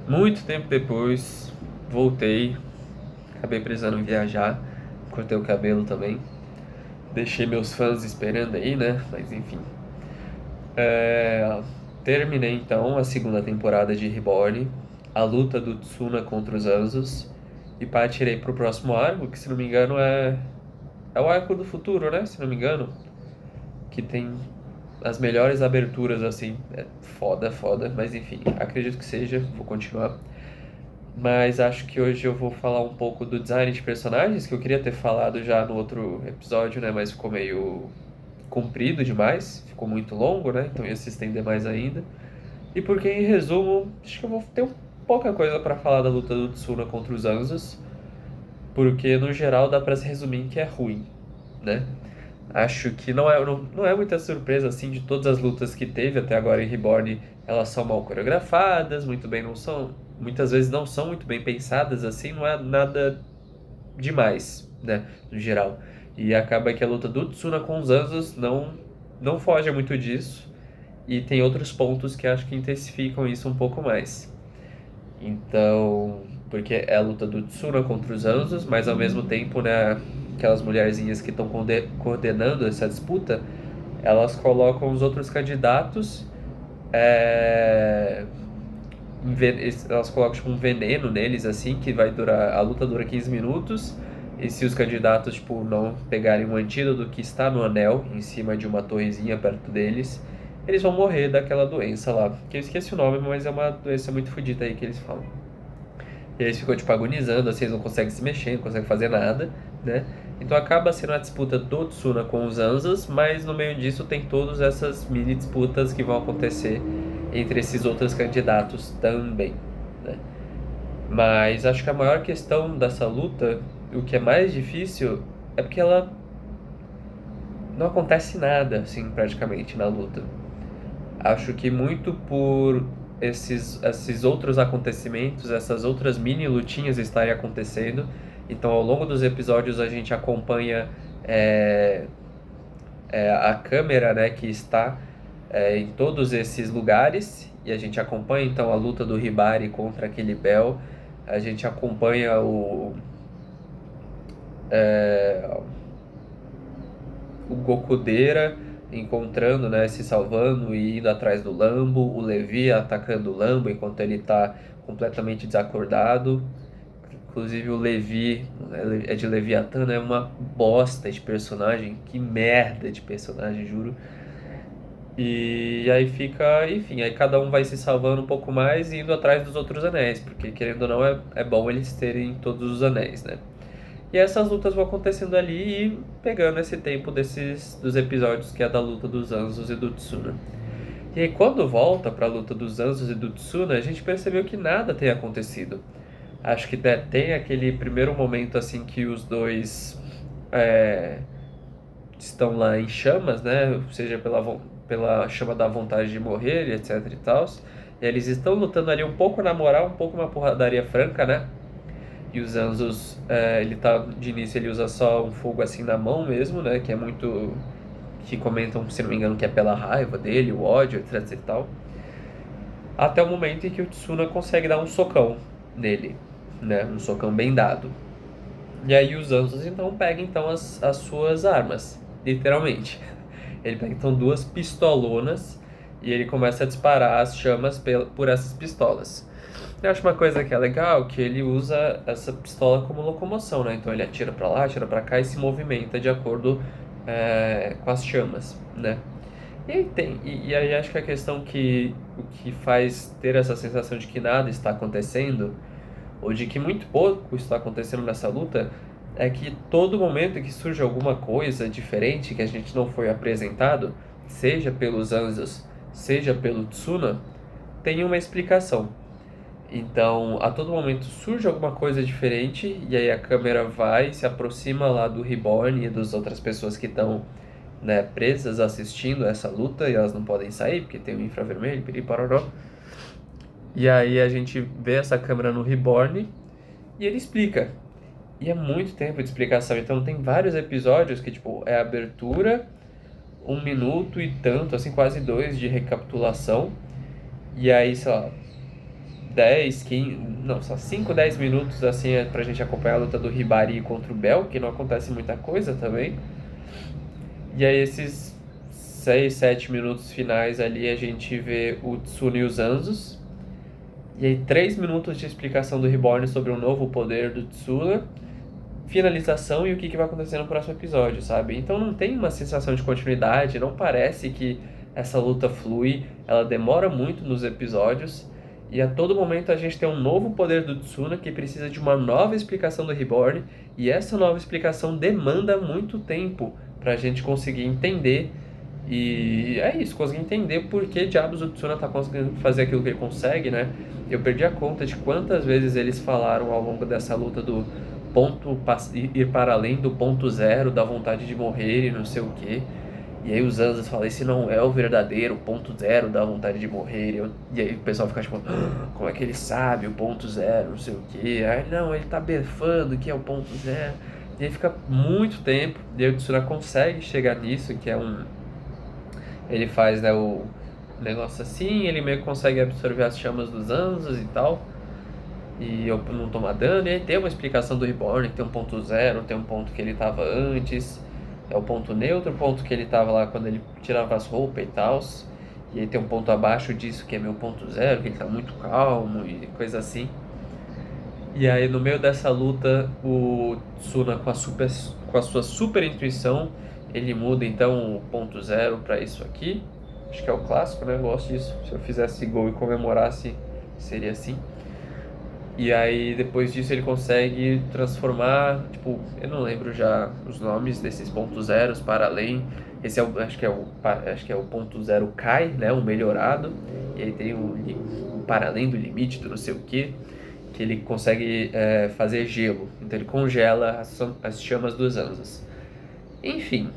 Muito tempo depois, voltei, acabei precisando viajar, cortei o cabelo também. Deixei meus fãs esperando aí, né? Mas enfim. É, Terminei então a segunda temporada de Reborn, a luta do Tsuna contra os Anzos, e partirei pro próximo arco, que se não me engano é o arco do futuro, né? Se não me engano, que tem as melhores aberturas assim. É foda, foda, mas enfim, acredito que seja, vou continuar. Mas acho que hoje eu vou falar um pouco do design de personagens, que eu queria ter falado já no outro episódio, né? Mas ficou meio comprido demais, ficou muito longo, né? Então ia se estender mais ainda. E porque, em resumo, acho que eu vou ter pouca coisa para falar da luta do Tsuna contra os Anzos, porque no geral dá para se resumir em que é ruim, né? Acho que não é muita surpresa assim de todas as lutas que teve até agora em Reborn, elas são mal coreografadas, muito bem não são, muitas vezes não são muito bem pensadas assim, não é nada demais, né, no geral. E acaba que a luta do Tsuna com os Anzos não foge muito disso. E tem outros pontos que acho que intensificam isso um pouco mais. Então, porque é a luta do Tsuna contra os Anzos, mas ao mesmo tempo, né, aquelas mulherzinhas que estão coordenando essa disputa, elas colocam os outros candidatos, é, elas colocam tipo, um veneno neles, assim, que vai durar, a luta dura 15 minutos, e se os candidatos, tipo, não pegarem um antídoto que está no anel, em cima de uma torrezinha perto deles, eles vão morrer daquela doença lá. Que eu esqueci o nome, mas é uma doença muito fodida aí que eles falam. E eles ficam, tipo, agonizando, assim, eles não conseguem se mexer, não conseguem fazer nada, né? Então acaba sendo a disputa do Tsuna com os Anzas, mas no meio disso tem todas essas mini disputas que vão acontecer entre esses outros candidatos também, né? Mas acho que a maior questão dessa luta, o que é mais difícil, é porque ela não acontece nada, assim, praticamente na luta. Acho que muito por esses outros acontecimentos, essas outras mini lutinhas estarem acontecendo. Então, ao longo dos episódios, a gente acompanha é, a câmera, né, que está em todos esses lugares. E a gente acompanha, então, a luta do Hibari contra aquele Bell. A gente acompanha o Gokudeira encontrando, né, se salvando e indo atrás do Lambo, o Levi atacando o Lambo enquanto ele está completamente desacordado. Inclusive o Levi, é de Leviatã, é uma bosta de personagem, que merda de personagem, juro. E aí fica, enfim, aí cada um vai se salvando um pouco mais e indo atrás dos outros anéis, porque querendo ou não é bom eles terem todos os anéis, né? E essas lutas vão acontecendo ali e pegando esse tempo dos episódios que é da luta dos Anzos e do Tsuna. E aí quando volta para a luta dos Anzos e do Tsuna, a gente percebeu que nada tem acontecido. Acho que tem aquele primeiro momento assim que os dois é, estão lá em chamas, né? Seja pela chama da vontade de morrer, etc e tal. E eles estão lutando ali um pouco na moral, um pouco uma porradaria franca, né? E os Anzos, ele tá, de início ele usa só um fogo assim na mão mesmo, né? Que é muito. Que comentam, se não me engano, que é pela raiva dele, o ódio, etc e tal. Até o momento em que o Tsuna consegue dar um socão nele, né? Um socão bem dado. E aí os Anzos então pegam então as suas armas, literalmente. Ele pega então duas pistolonas e ele começa a disparar as chamas por essas pistolas. Eu acho uma coisa que é legal, que ele usa essa pistola como locomoção, né? Então ele atira pra lá, atira pra cá e se movimenta de acordo com as chamas, né? E aí e aí acho que a questão que o que faz ter essa sensação de que nada está acontecendo, ou de que muito pouco está acontecendo nessa luta, é que todo momento que surge alguma coisa diferente que a gente não foi apresentado, seja pelos Anzos, seja pelo Tsuna, tem uma explicação. Então, a todo momento surge alguma coisa diferente e aí a câmera vai, se aproxima lá do Reborn e das outras pessoas que estão, né, presas assistindo essa luta e elas não podem sair porque tem o infravermelho, piriparoró. E aí a gente vê essa câmera no Reborn e ele explica. E é muito tempo de explicação, então tem vários episódios que, tipo, é abertura, 1 minuto e tanto, assim, quase dois de recapitulação. E aí, sei lá, 10, 15, não, só 5, 10 minutos assim pra gente acompanhar a luta do Hibari contra o Bell, que não acontece muita coisa também. E aí esses 6, 7 minutos finais ali a gente vê o Tsuna e os Anzos. E aí 3 minutos de explicação do Reborn sobre o novo poder do Tsuna, finalização e o que vai acontecer no próximo episódio, sabe? Então não tem uma sensação de continuidade, não parece que essa luta flui, ela demora muito nos episódios. E a todo momento a gente tem um novo poder do Tsuna que precisa de uma nova explicação do Reborn, e essa nova explicação demanda muito tempo pra gente conseguir entender. E é isso, conseguir entender por que diabos o Tsuna tá conseguindo fazer aquilo que ele consegue, né? Eu perdi a conta de quantas vezes eles falaram ao longo dessa luta do ir para além do ponto zero, da vontade de morrer e não sei o que. E aí os Anzas falam, esse não é o verdadeiro ponto zero da vontade de morrer. E aí o pessoal fica tipo, como é que ele sabe o ponto zero, não sei o que. Aí não, ele tá befando que é o ponto zero. E aí fica muito tempo, e aí o Tsuna consegue chegar nisso, que é um... Ele faz, né, o negócio assim, ele meio que consegue absorver as chamas dos Anzos e tal. E eu não tomar dano, e aí tem uma explicação do Reborn, que tem um ponto zero, tem um ponto que ele tava antes, é o ponto neutro, o ponto que ele tava lá quando ele tirava as roupas e tal, e aí tem um ponto abaixo disso que é meu ponto zero, que ele tá muito calmo e coisa assim. E aí no meio dessa luta, o Tsuna com a sua super intuição, ele muda então o ponto zero pra isso aqui. Acho que é o clássico, né? Eu gosto disso. Se eu fizesse gol e comemorasse, seria assim. E aí, depois disso, ele consegue transformar, tipo, eu não lembro já os nomes desses pontos zeros para além. Esse é o, acho que é o ponto zero Kai, né, o melhorado. E aí tem o para além do limite do não sei o que ele consegue fazer gelo. Então ele congela as chamas dos Anzos. Enfim,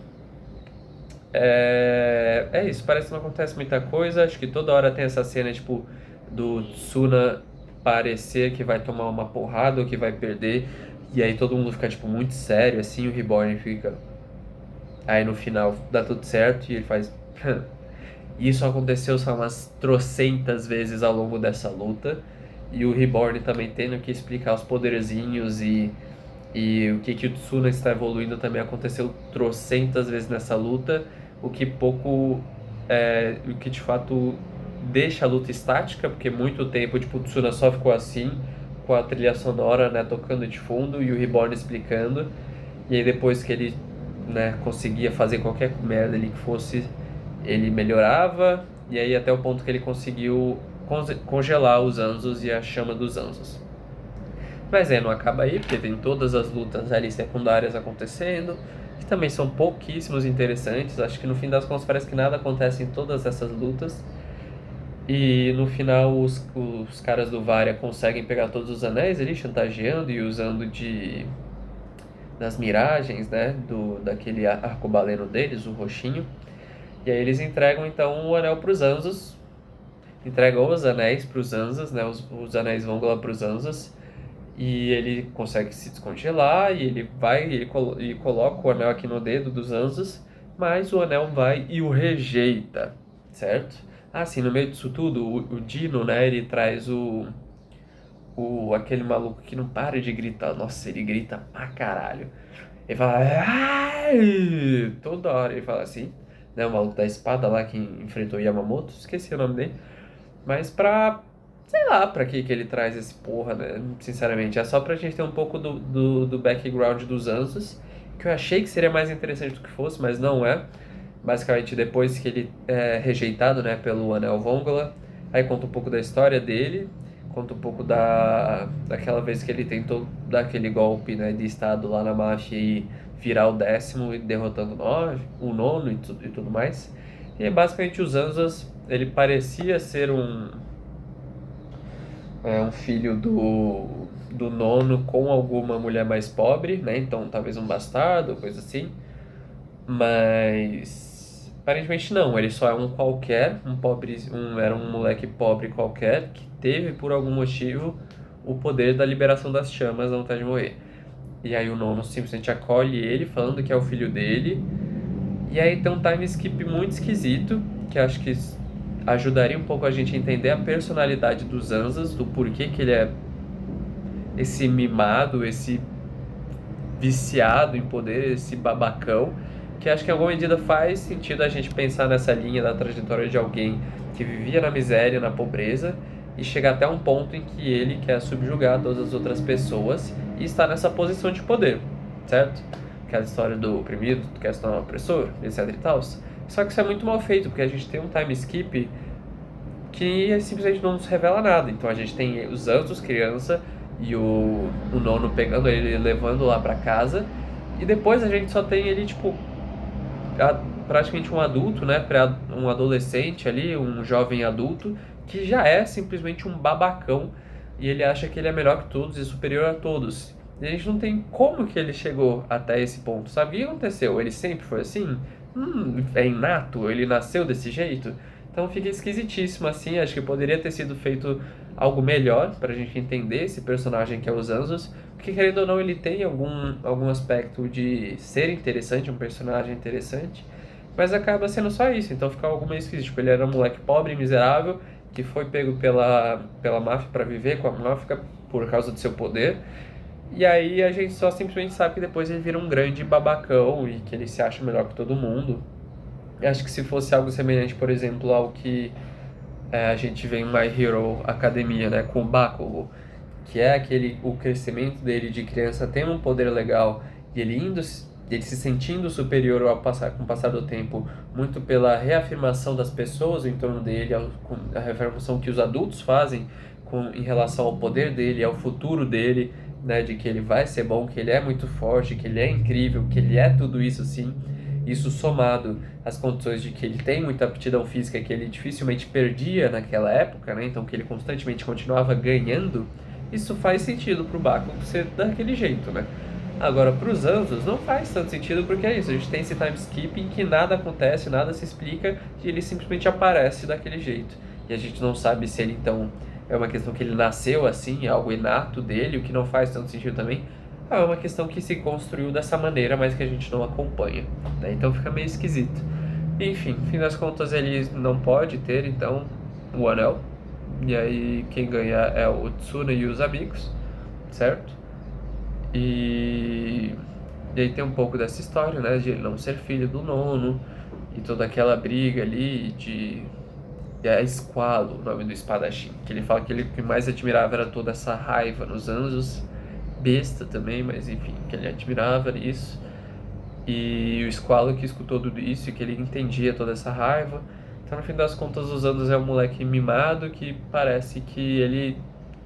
é isso, parece que não acontece muita coisa. Acho que toda hora tem essa cena, tipo, do Tsuna parecer que vai tomar uma porrada ou que vai perder. E aí todo mundo fica, tipo, muito sério, assim, o Reborn fica. Aí no final dá tudo certo e ele faz. Isso aconteceu só umas trocentas vezes ao longo dessa luta. E o Reborn também tendo que explicar os poderzinhos e o que o Tsuna está evoluindo também aconteceu trocentas vezes nessa luta, o que pouco, o que de fato deixa a luta estática, porque muito tempo tipo, o Tsuna só ficou assim, com a trilha sonora, né, tocando de fundo e o Reborn explicando, e aí depois que ele, né, conseguia fazer qualquer merda ali que fosse, ele melhorava, e aí até o ponto que ele conseguiu congelar os Anzos e a chama dos Anzos. Mas não acaba aí, porque tem todas as lutas ali secundárias acontecendo, que também são pouquíssimos interessantes. Acho que no fim das contas parece que nada acontece em todas essas lutas. E no final os caras do Varia conseguem pegar todos os anéis ali, chantageando e usando das miragens, né? Daquele arcobaleno deles, o roxinho. E aí eles entregam então o anel para os Anzos. Entregam os anéis para os Anzos, né? Os anéis vão lá para os Anzos. E ele consegue se descongelar e ele vai e coloca o anel aqui no dedo dos Anzos, mas o anel vai e o rejeita, certo? Assim, no meio disso tudo, o Dino, né, ele traz aquele maluco que não para de gritar. Nossa, ele grita pra caralho. Ele fala, ai! Toda hora ele fala assim, né, o maluco da espada lá que enfrentou Yamamoto, esqueci o nome dele, mas sei lá pra que ele traz esse porra, né? Sinceramente, é só pra gente ter um pouco do background dos Anzos, que eu achei que seria mais interessante do que fosse, mas não é. Basicamente, depois que ele é rejeitado, né, pelo Anel Vongola, aí conta um pouco da história dele, conta um pouco daquela vez que ele tentou dar aquele golpe, né, de estado lá na máfia e virar o 10º, e derrotando o nono e tudo mais. E aí, basicamente, os Anzos, ele parecia ser um filho do nono com alguma mulher mais pobre, né? Então talvez um bastardo, coisa assim. Mas aparentemente não, ele só é um qualquer, era um moleque pobre qualquer que teve por algum motivo o poder da liberação das chamas da vontade de morrer. E aí o nono simplesmente acolhe ele, falando que é o filho dele. E aí tem um time skip muito esquisito, que acho que ajudaria um pouco a gente a entender a personalidade dos Zanzas, do porquê que ele é esse mimado, esse viciado em poder, esse babacão, que acho que em alguma medida faz sentido a gente pensar nessa linha da trajetória de alguém que vivia na miséria, na pobreza, e chegar até um ponto em que ele quer subjugar todas as outras pessoas e está nessa posição de poder, certo? Aquela história do oprimido, tu quer se tornar um opressor, etc e tal. Só que isso é muito mal feito, porque a gente tem um time skip que simplesmente não nos revela nada. Então a gente tem os Anjos, criança, e o Nono pegando ele, levando lá pra casa, e depois a gente só tem ele, tipo, praticamente um adulto, né, um adolescente ali, um jovem adulto, que já é simplesmente um babacão, e ele acha que ele é melhor que todos e superior a todos. E a gente não tem como que ele chegou até esse ponto, sabe? O que aconteceu? Ele sempre foi assim? É inato? Ele nasceu desse jeito? Então fica esquisitíssimo assim, acho que poderia ter sido feito algo melhor pra gente entender esse personagem que é os Anjos, porque querendo ou não ele tem algum aspecto de ser interessante, um personagem interessante, mas acaba sendo só isso, então fica algo meio esquisito, tipo, ele era um moleque pobre, miserável, que foi pego pela máfia pra viver com a máfia por causa do seu poder, e aí a gente só simplesmente sabe que depois ele vira um grande babacão e que ele se acha melhor que todo mundo. Eu acho que se fosse algo semelhante, por exemplo, ao que a gente vê em My Hero Academia, né, com o Bakugo, que é o crescimento dele de criança tendo um poder legal e ele se sentindo superior com o passar do tempo, muito pela reafirmação das pessoas em torno dele, com a reafirmação que os adultos fazem em relação ao poder dele, ao futuro dele, né, de que ele vai ser bom, que ele é muito forte, que ele é incrível, que ele é tudo isso sim. Isso somado às condições de que ele tem muita aptidão física que ele dificilmente perdia naquela época, né? Então que ele constantemente continuava ganhando, isso faz sentido pro Bakugo ser daquele jeito, né? Agora, para os Anjos não faz tanto sentido porque é isso, a gente tem esse time skip em que nada acontece, nada se explica e ele simplesmente aparece daquele jeito. E a gente não sabe se ele então é uma questão que ele nasceu assim, é algo inato dele, o que não faz tanto sentido também. É uma questão que se construiu dessa maneira, mas que a gente não acompanha, né? Então fica meio esquisito. Enfim, no fim das contas ele não pode ter então o anel. E aí quem ganha é o Tsuna e os amigos, certo? E, e aí tem um pouco dessa história, né, de ele não ser filho do nono e toda aquela briga ali de é Squalo, o nome do espadachim, que ele fala que ele o que mais admirava era toda essa raiva nos Anjos, besta também, mas enfim, que ele admirava isso. E o Squalo que escutou tudo isso e que ele entendia toda essa raiva. Então, no fim das contas, os Anjos é um moleque mimado que parece que ele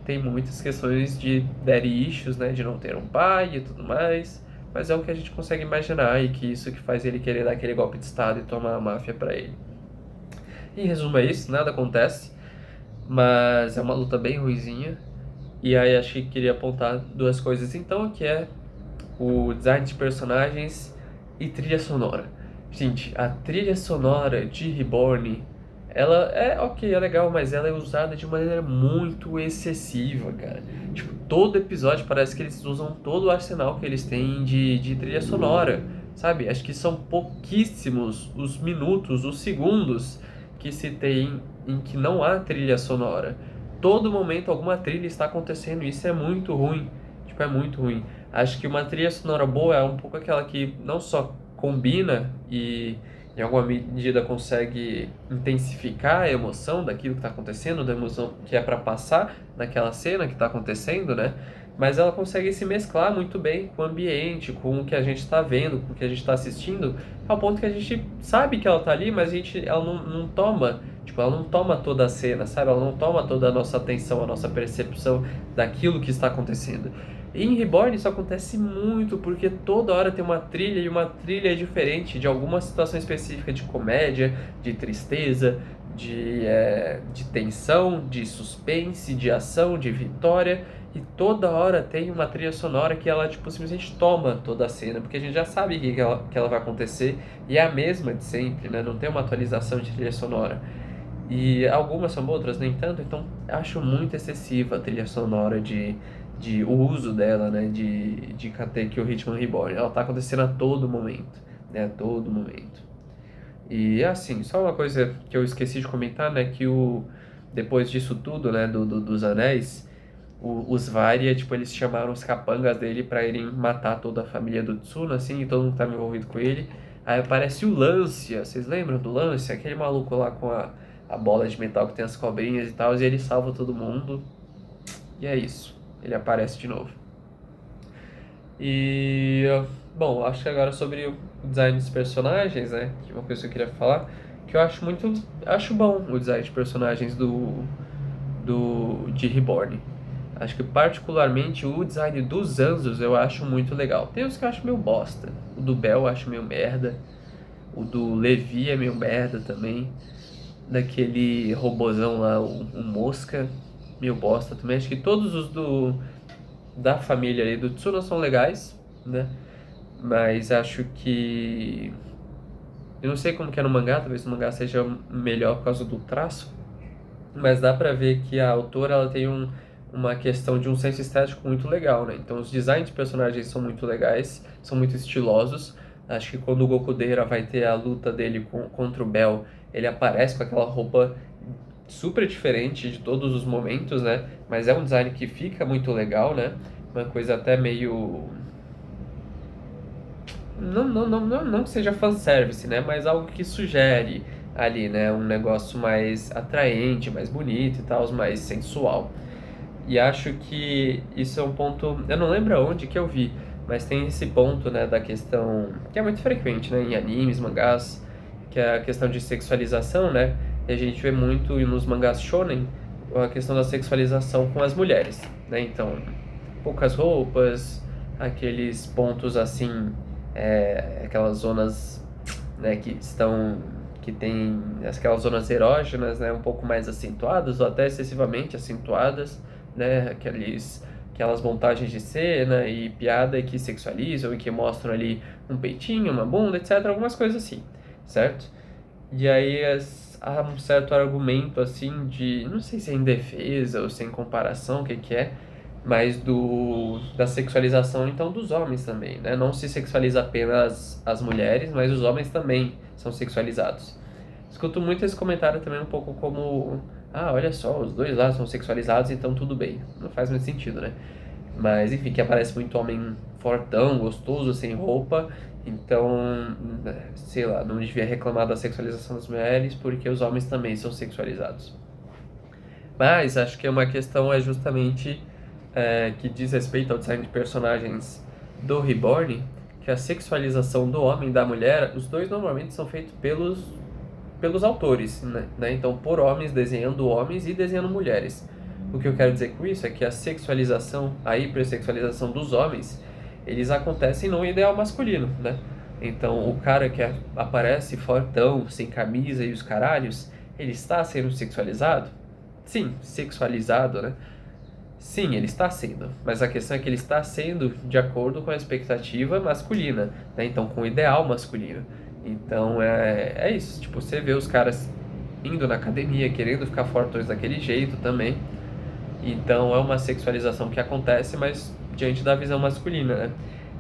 tem muitas questões de daddy issues, né, de não ter um pai e tudo mais, mas é o que a gente consegue imaginar e que isso que faz ele querer dar aquele golpe de estado e tomar a máfia pra ele. Em resumo é isso, nada acontece, mas é uma luta bem ruinzinha. E aí acho que queria apontar duas coisas então, que é o design de personagens e trilha sonora. Gente, a trilha sonora de Reborn, ela é ok, é legal, mas ela é usada de maneira muito excessiva, cara. Tipo, todo episódio parece que eles usam todo o arsenal que eles têm de trilha sonora, sabe? Acho que são pouquíssimos os minutos, os segundos que se tem em que não há trilha sonora. Todo momento alguma trilha está acontecendo, e isso é muito ruim. Tipo, é muito ruim. Acho que uma trilha sonora boa é um pouco aquela que não só combina e em alguma medida consegue intensificar a emoção daquilo que está acontecendo, da emoção que é para passar naquela cena que está acontecendo, né? Mas ela consegue se mesclar muito bem com o ambiente, com o que a gente está vendo, com o que a gente está assistindo, ao ponto que a gente sabe que ela está ali, mas ela não toma, tipo, ela não toma toda a cena, sabe? Ela não toma toda a nossa atenção, a nossa percepção daquilo que está acontecendo. E em Reborn isso acontece muito, porque toda hora tem uma trilha e uma trilha é diferente de alguma situação específica de comédia, de tristeza, de tensão, de suspense, de ação, de vitória. E toda hora tem uma trilha sonora que ela tipo, simplesmente toma toda a cena, porque a gente já sabe que ela vai acontecer e é a mesma de sempre, né? Não tem uma atualização de trilha sonora. E algumas são boas, outras nem tanto, então acho muito excessiva a trilha sonora de o uso dela, né, de Katekyo Hitman Reborn. Ela tá acontecendo a todo momento, né, a todo momento. E assim, só uma coisa que eu esqueci de comentar, né, que depois disso tudo, né, dos anéis, os Varia, tipo, eles chamaram os capangas dele pra irem matar toda a família do Tsuna, assim, e todo mundo que tava envolvido com ele. Aí aparece o Lancia, vocês lembram do Lancia? Aquele maluco lá com a bola de metal que tem as cobrinhas e tal, e ele salva todo mundo. E é isso, ele aparece de novo. E, bom, acho que agora sobre o design dos personagens, né, que é uma coisa que eu queria falar, que eu acho bom o design de personagens de Reborn. Acho que particularmente o design dos Zanzos eu acho muito legal. Tem uns que eu acho meio bosta. O do Bel eu acho meio merda. O do Levi é meio merda também. Daquele robozão lá, o Mosca, meio bosta também. Acho que todos os da família ali do Tsuna são legais, né? Mas acho que... Eu não sei como que é no mangá, talvez no mangá seja melhor por causa do traço. Mas dá pra ver que a autora ela tem uma questão de um senso estético muito legal, né? Então os designs de personagens são muito legais, são muito estilosos. Acho que quando o Goku Deira vai ter a luta dele contra o Bell, ele aparece com aquela roupa super diferente de todos os momentos, né? Mas é um design que fica muito legal, né? Uma coisa até meio... Não que seja fanservice, né? Mas algo que sugere ali, né? Um negócio mais atraente, mais bonito e tal, mais sensual. E acho que isso é um ponto... Eu não lembro aonde que eu vi, mas tem esse ponto, né? Da questão... Que é muito frequente, né? Em animes, mangás, que é a questão de sexualização, né? E a gente vê muito nos mangás shonen a questão da sexualização com as mulheres, né? Então, poucas roupas, aqueles pontos assim, aquelas zonas, né, que tem aquelas zonas erógenas, né, um pouco mais acentuadas ou até excessivamente acentuadas, né, aquelas montagens de cena e piada que sexualizam e que mostram ali um peitinho, uma bunda, etc, algumas coisas assim, certo? E aí há um certo argumento assim de, não sei se é em defesa ou se é em comparação, o que que é, mas da sexualização então dos homens também, né? Não se sexualiza apenas as mulheres, mas os homens também são sexualizados. Escuto muito esse comentário também um pouco como, olha só, os dois lá são sexualizados, então tudo bem. Não faz muito sentido, né? Mas enfim, que aparece muito homem fortão, gostoso, sem roupa. Então, sei lá, não devia reclamar da sexualização das mulheres, porque os homens também são sexualizados. Mas acho que uma questão é justamente que diz respeito ao design de personagens do Reborn, que a sexualização do homem e da mulher, os dois normalmente são feitos pelos autores, né? Então, por homens desenhando homens e desenhando mulheres. O que eu quero dizer com isso é que a sexualização, a hipersexualização dos homens, eles acontecem no ideal masculino, né? Então, o cara que aparece fortão, sem camisa e os caralhos, ele está sendo sexualizado? Sim, sexualizado, né? Sim, ele está sendo, mas a questão é que ele está sendo de acordo com a expectativa masculina, né? Então, com o ideal masculino. Então, é isso. Tipo, você vê os caras indo na academia, querendo ficar fortões daquele jeito também. Então, é uma sexualização que acontece, mas diante da visão masculina, né?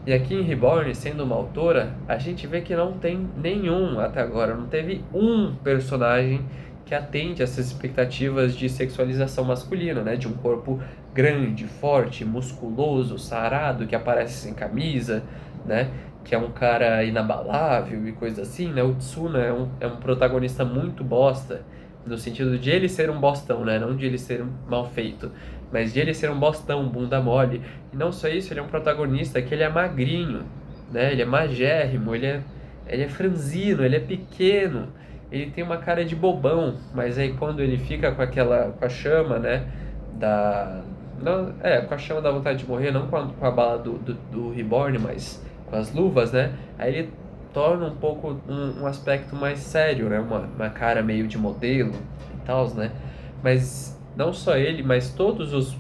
E aqui em Reborn, sendo uma autora, a gente vê que não tem nenhum até agora, não teve um personagem que atende essas expectativas de sexualização masculina, né? De um corpo grande, forte, musculoso, sarado, que aparece sem camisa, né? Que é um cara inabalável e coisa assim, né? O Tsuna é um protagonista muito bosta, no sentido de ele ser um bostão, né? Não de ele ser mal feito, mas de ele ser um bostão, bunda mole. E não só isso, ele é um protagonista que ele é magrinho, né? Ele é magérrimo, ele é franzino, ele é pequeno, ele tem uma cara de bobão, mas aí quando ele fica com a chama, né? Não, com a chama da vontade de morrer, não com a bala do Reborn, mas com as luvas, né? Aí ele torna um pouco um aspecto mais sério, né? Uma cara meio de modelo e tal, né? Mas não só ele, mas todos os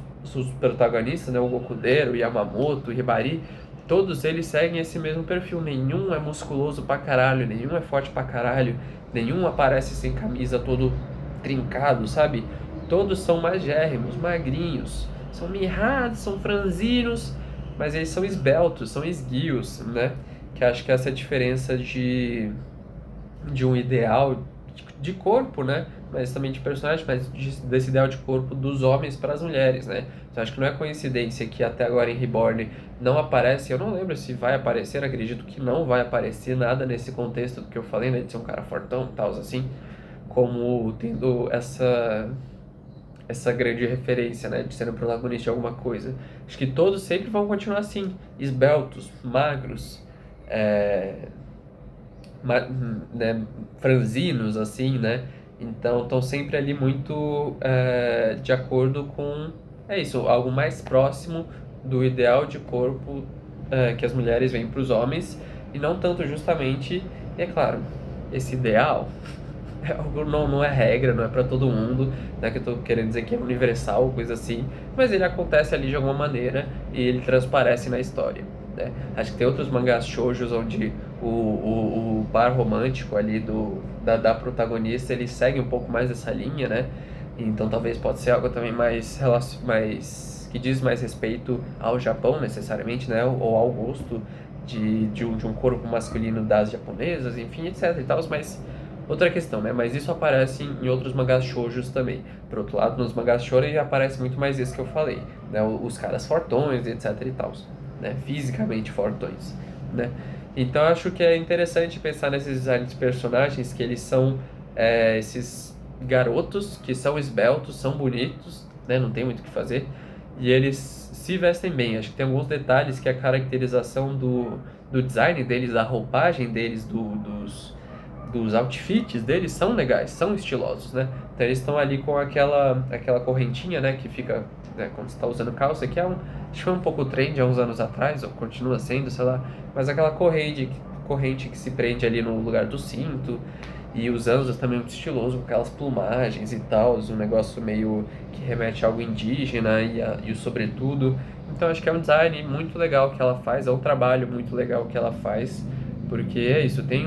protagonistas, né? O Gokudeiro, o Yamamoto, o Hibari, todos eles seguem esse mesmo perfil. Nenhum é musculoso pra caralho, nenhum é forte pra caralho, nenhum aparece sem camisa todo trincado, sabe? Todos são magérrimos, magrinhos, são mirrados, são franzinos, mas eles são esbeltos, são esguios, né? Que acho que essa é a diferença de um ideal de corpo, né? Mas também de personagem, mas desse ideal de corpo dos homens para as mulheres, né? Então acho que não é coincidência que até agora em Reborn não aparece, eu não lembro se vai aparecer, acredito que não vai aparecer nada nesse contexto do que eu falei, né? De ser um cara fortão e tal, assim, como tendo essa grande referência, né, de ser o protagonista de alguma coisa. Acho que todos sempre vão continuar assim, esbeltos, magros, é, né, franzinos, assim, né? Então estão sempre ali muito de acordo com, é isso, algo mais próximo do ideal de corpo que as mulheres veem para os homens e não tanto justamente, e é claro, esse ideal não é regra, não é para todo mundo, não é que eu tô querendo dizer que é universal, coisa assim, mas ele acontece ali de alguma maneira e ele transparece na história, né? Acho que tem outros mangás shoujos onde o par romântico ali da protagonista, ele segue um pouco mais essa linha, né? Então talvez pode ser algo também mais que diz mais respeito ao Japão necessariamente, né? Ou ao gosto de um corpo masculino das japonesas, enfim, etc e tal, mas outra questão, né? Mas isso aparece em outros mangás shoujos também. Por outro lado, nos mangás shonen aparece muito mais isso que eu falei, né? Os caras fortões, etc e tal, né? Fisicamente fortões, né? Então acho que é interessante pensar nesses designs de personagens que eles são esses garotos que são esbeltos, são bonitos, né? Não tem muito o que fazer. E eles se vestem bem. Acho que tem alguns detalhes que a caracterização do design deles, da roupagem deles, dos outfits deles são legais, são estilosos, né? Então eles estão ali com aquela correntinha, né, que fica, né, quando você está usando calça, que acho que foi um pouco trend há uns anos atrás, ou continua sendo, sei lá, mas aquela corrente que se prende ali no lugar do cinto, e os anzos também muito estiloso, com aquelas plumagens e tal, um negócio meio que remete a algo indígena e o sobretudo. Então acho que é um design muito legal que ela faz, é um trabalho muito legal que ela faz, porque é isso, tem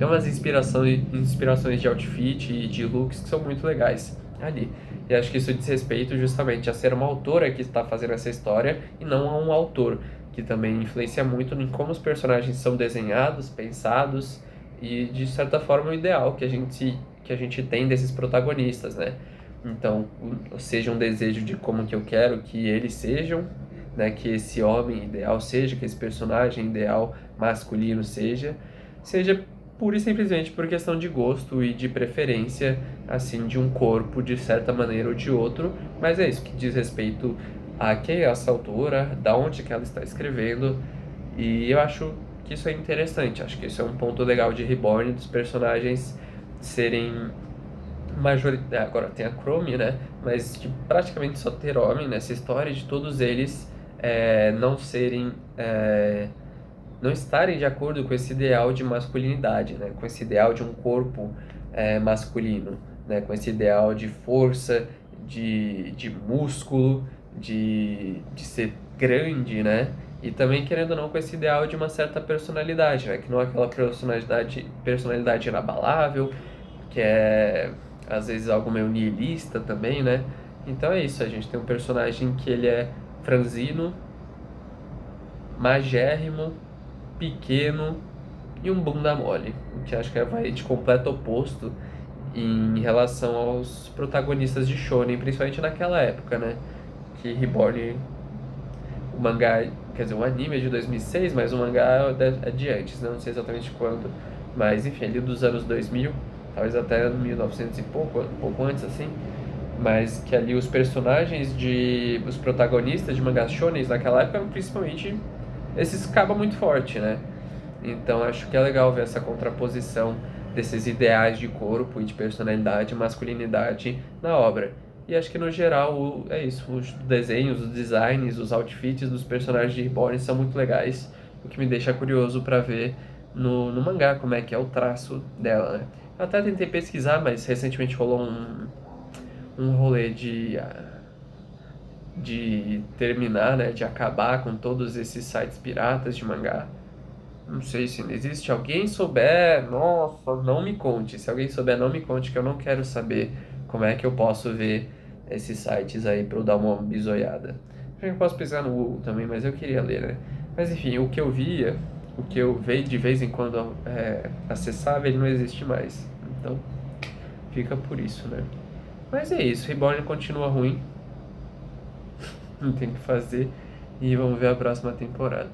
umas inspirações de outfit e de looks que são muito legais ali. E acho que isso diz respeito justamente a ser uma autora que está fazendo essa história e não a um autor, que também influencia muito em como os personagens são desenhados, pensados e, de certa forma, o ideal que a gente tem desses protagonistas, né? Então, seja um desejo de como que eu quero que eles sejam, né? Que esse homem ideal seja, que esse personagem ideal masculino seja pura e simplesmente por questão de gosto e de preferência, assim, de um corpo de certa maneira ou de outro, mas é isso que diz respeito a quem é essa autora, da onde que ela está escrevendo, e eu acho que isso é interessante, acho que isso é um ponto legal de Reborn, dos personagens serem majoritários, agora tem a Chrome, né, mas de praticamente só ter homem nessa história, de todos eles não serem não estarem de acordo com esse ideal de masculinidade, né? Com esse ideal de um corpo masculino, né? Com esse ideal de força, de músculo, de ser grande, né? E também, querendo ou não, com esse ideal de uma certa personalidade, né? Que não é aquela personalidade inabalável, que é, às vezes, algo meio nihilista também, né? Então é isso, a gente tem um personagem que ele é franzino, magérrimo, pequeno e um bunda mole, o que acho que vai de completo oposto em relação aos protagonistas de shonen, principalmente naquela época, né? Que Reborn, o mangá, quer dizer, o anime é de 2006, mas o mangá é de antes, né? Não sei exatamente quando, mas enfim, ali dos anos 2000, talvez até 1900 e pouco, um pouco antes assim, mas que ali os protagonistas de mangás shonen naquela época eram principalmente esses caba muito forte, né? Então acho que é legal ver essa contraposição desses ideais de corpo e de personalidade e masculinidade na obra. E acho que no geral é isso, os desenhos, os designs, os outfits dos personagens de Reborn são muito legais, o que me deixa curioso para ver no mangá como é que é o traço dela, né? Eu até tentei pesquisar, mas recentemente rolou um rolê de terminar, né, de acabar com todos esses sites piratas de mangá. Não sei se existe alguém souber, nossa, não me conte. Se alguém souber, não me conte, que eu não quero saber como é que eu posso ver esses sites aí para eu dar uma bisoiada. Eu posso pesquisar no Google também, mas eu queria ler, né? Mas enfim, o que eu via o que eu vejo de vez em quando acessava, ele não existe mais. Então, fica por isso, né? Mas é isso, Reborn continua ruim, não tem o que fazer, e vamos ver a próxima temporada.